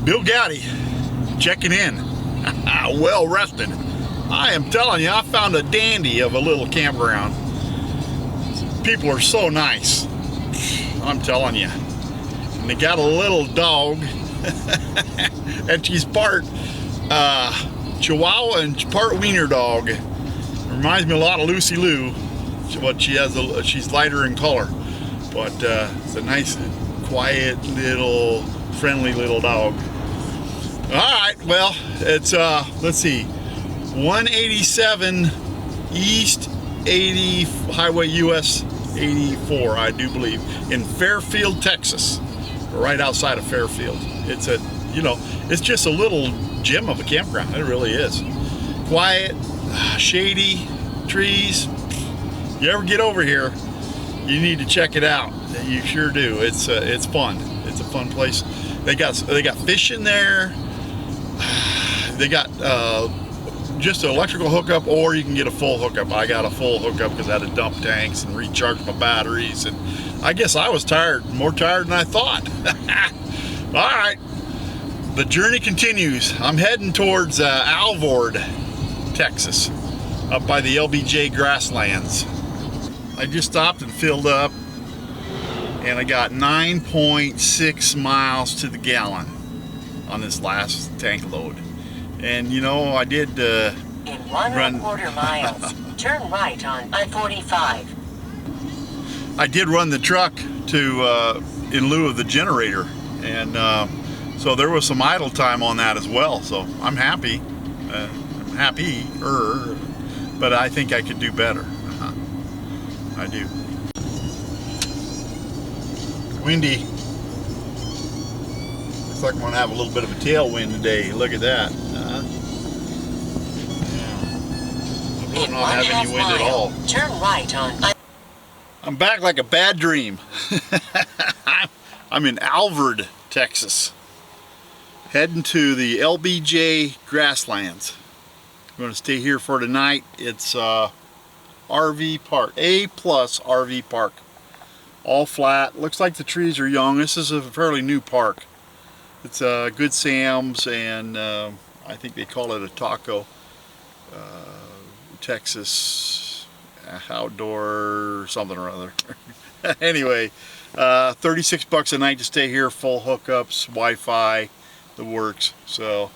Bill Goudy checking in. Well rested. I am telling you, I found a dandy of a little campground. People are so nice. I'm telling you. And they got a little dog. And she's part Chihuahua and part Wiener dog. Reminds me a lot of Lucy Lou. What she has, she's lighter in color. But it's a nice, quiet, little, friendly little dog. All right, well, it's, let's see, 187 East 80 Highway US 84, I do believe, in Fairfield, Texas, right outside of Fairfield. It's a, you know, it's just a little gem of a campground. It really is. Quiet, shady, trees. You ever get over here, you need to check it out. You sure do. It's fun. It's a fun place. They got fish in there. They got just an electrical hookup, or you can get a full hookup. I got a full hookup because I had to dump tanks and recharge my batteries, and I guess I was tired, more tired than I thought. All right, the journey continues. I'm heading towards Alvord, Texas, up by the LBJ grasslands. I just stopped and filled up, and I got 9.6 miles to the gallon on this last tank load. And you know, I did in 1.25 miles, turn right on I-45. I did run the truck to in lieu of the generator, and so there was some idle time on that as well. So I'm happy. I'm happier, but I think I could do better. I do. Windy. Looks like I'm going to have a little bit of a tailwind today. Look at that. Yeah. I'm really not having any wind at all. Turn right on. I'm back like a bad dream. I'm in Alvord, Texas. Heading to the LBJ grasslands. I'm going to stay here for tonight. It's RV park, A+ RV park. All flat. Looks like the trees are young. This is a fairly new park. It's Good Sam's, and I think they call it a taco. Texas outdoor something or other. Anyway, 36 bucks a night to stay here, full hookups, Wi-Fi, the works. So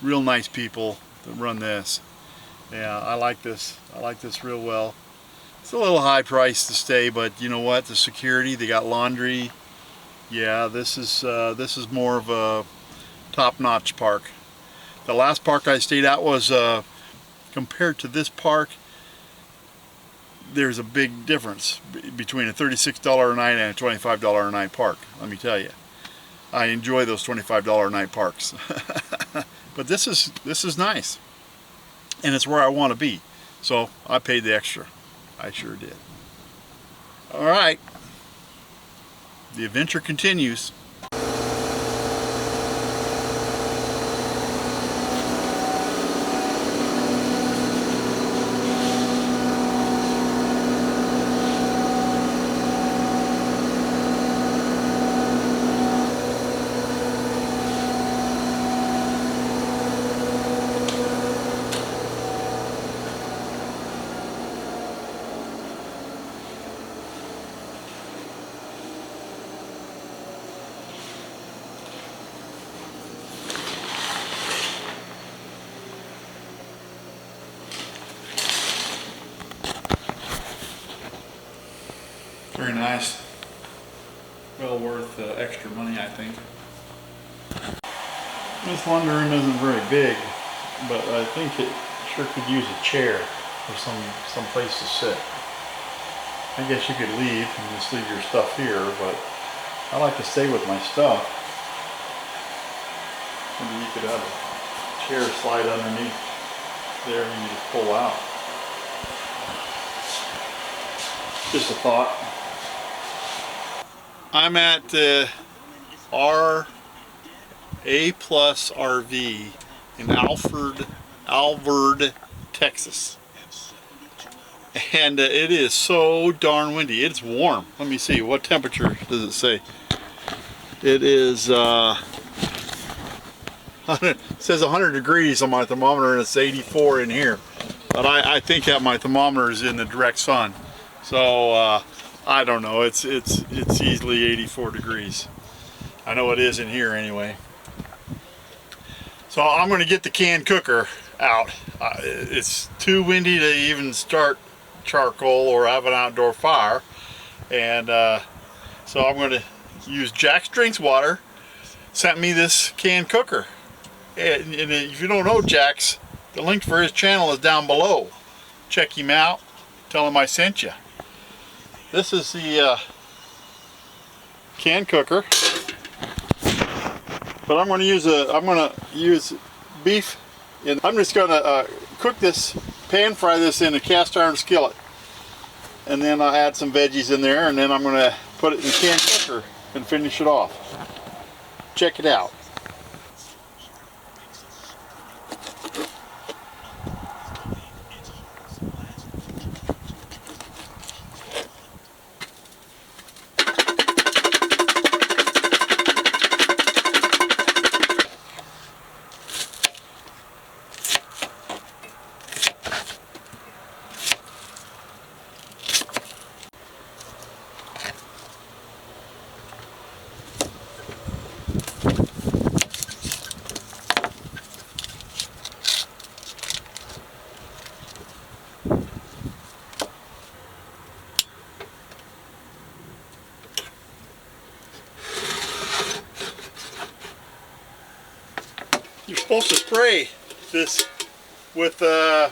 real nice people that run this. Yeah, I like this. I like this real well. It's a little high price to stay, but you know what? The security, they got laundry. Yeah, this is more of a top-notch park. The last park I stayed at was compared to this park. There's a big difference between a $36 a night and a $25 a night park. Let me tell you, I enjoy those $25 a night parks. But this is nice, and it's where I want to be. So I paid the extra. I sure did. All right. The adventure continues. Very nice. Well worth extra money, I think. This laundry room isn't very big, but I think it sure could use a chair or some place to sit. I guess you could leave and just leave your stuff here, but I like to stay with my stuff. Maybe you could have a chair slide underneath there and you just pull out. Just a thought. I'm at A+ RV in Alvord, Texas. And it is so darn windy. It's warm. Let me see, what temperature does it say? It is It says 100 degrees on my thermometer and it's 84 in here. But I think that my thermometer is in the direct sun. So I don't know, it's easily 84 degrees. I know it is in here anyway. So I'm going to get the can cooker out. It's too windy to even start charcoal or have an outdoor fire. And so I'm going to use Jack's Drinks Water. Sent me this can cooker. And if you don't know Jack's, the link for his channel is down below. Check him out. Tell him I sent you. This is the can cooker. But I'm going to use beef, and I'm just going to cook this, pan fry this in a cast iron skillet, and then I'll add some veggies in there, and then I'm going to put it in the can cooker and finish it off. Check it out. You're supposed to spray this with the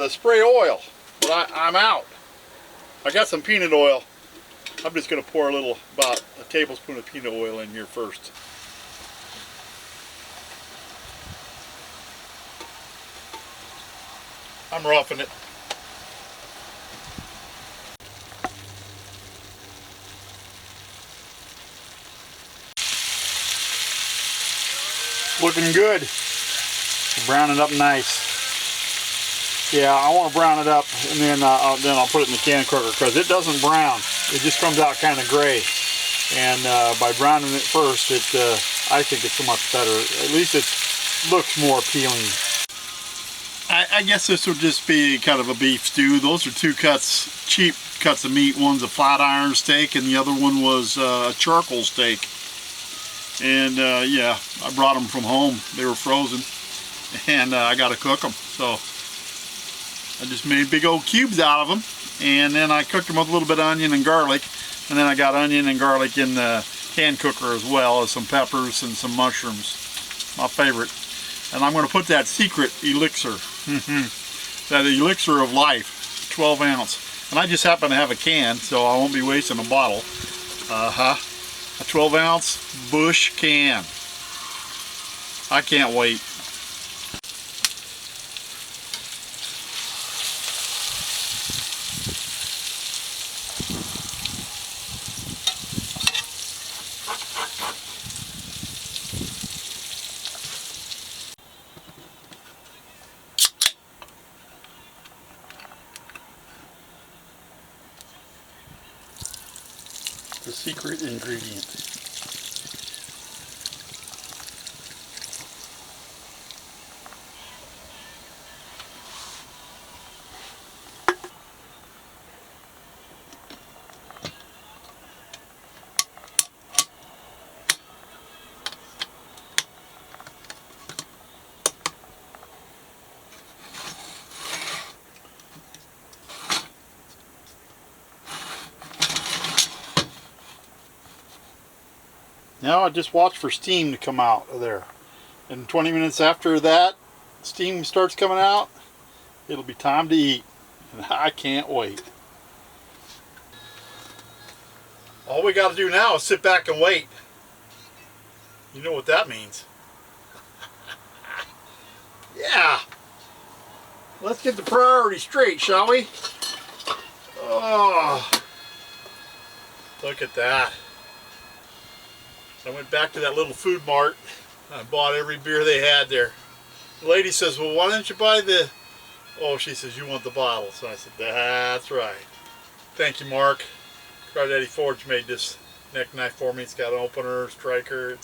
spray oil, but I'm out. I got some peanut oil. I'm just going to pour about a tablespoon of peanut oil in here first. I'm roughing it. Looking good. Brown it up nice. Yeah, I want to brown it up, and then I'll put it in the can cooker, because it doesn't brown. It just comes out kind of gray. And by browning it first, I think it's so much better. At least it looks more appealing. I guess this would just be kind of a beef stew. Those are two cheap cuts of meat. One's a flat iron steak, and the other one was a charcoal steak. And yeah, I brought them from home. They were frozen, and I got to cook them. So I just made big old cubes out of them, and then I cooked them with a little bit of onion and garlic, and then I got onion and garlic in the can cooker as well as some peppers and some mushrooms, my favorite. And I'm going to put that secret elixir, that elixir of life, 12 ounce. And I just happen to have a can, so I won't be wasting a bottle. A 12 ounce Bush can. I can't wait. The secret ingredient. Now I just watch for steam to come out of there. And 20 minutes after that steam starts coming out, it'll be time to eat. And I can't wait. All we got to do now is sit back and wait. You know what that means. Yeah. Let's get the priorities straight, shall we? Oh, look at that. I went back to that little food mart. I bought every beer they had there. The lady says, well, why don't you buy the... Oh, she says, you want the bottle. So I said, that's right. Thank you, Mark. Crawdaddy Forge made this neck knife for me. It's got an opener, striker.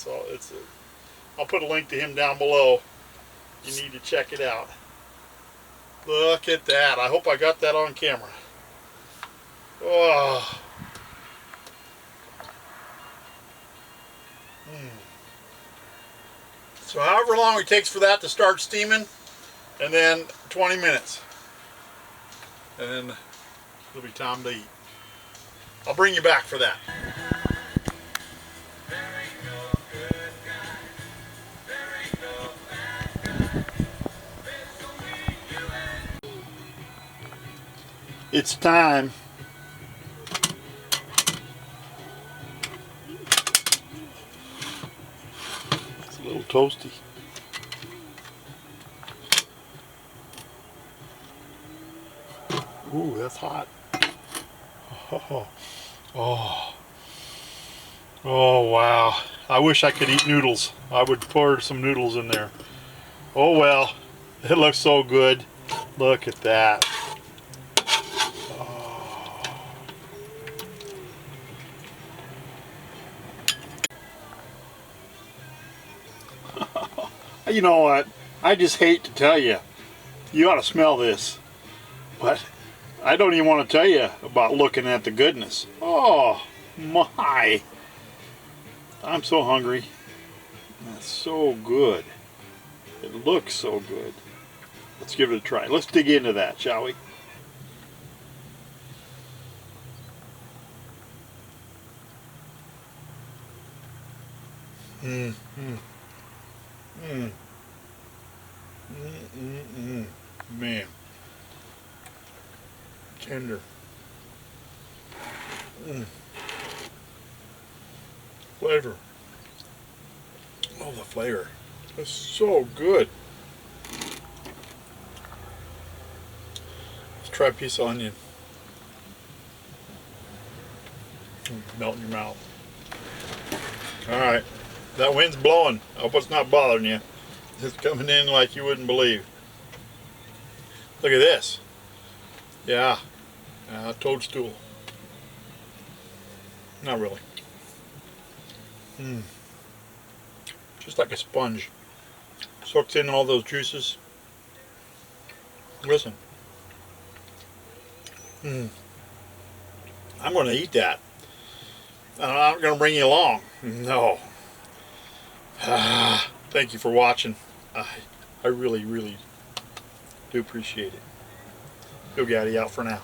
I'll put a link to him down below. You need to check it out. Look at that. I hope I got that on camera. Oh. So however long it takes for that to start steaming, and then 20 minutes. And then it'll be time to eat. I'll bring you back for that. It's time. It's a little toasty. Ooh, that's hot. Oh, oh, oh, wow. I wish I could eat noodles. I would pour some noodles in there. Oh well, it looks so good. Look at that. You know what? I just hate to tell you. You ought to smell this. But I don't even want to tell you about looking at the goodness. Oh my. I'm so hungry. That's so good. It looks so good. Let's give it a try. Let's dig into that, shall we? Mmm. Mmm. Mmm. Mmm. Man. Tender. Flavor. Oh, the flavor. It's so good. Let's try a piece of onion. Melt in your mouth. Alright. That wind's blowing. I hope it's not bothering you. It's coming in like you wouldn't believe. Look at this. Yeah. Toadstool. Not really. Just like a sponge. Soaks in all those juices. Listen. I'm going to eat that. I'm not going to bring you along. No. Thank you for watching. I really, really do appreciate it. Goudy out for now.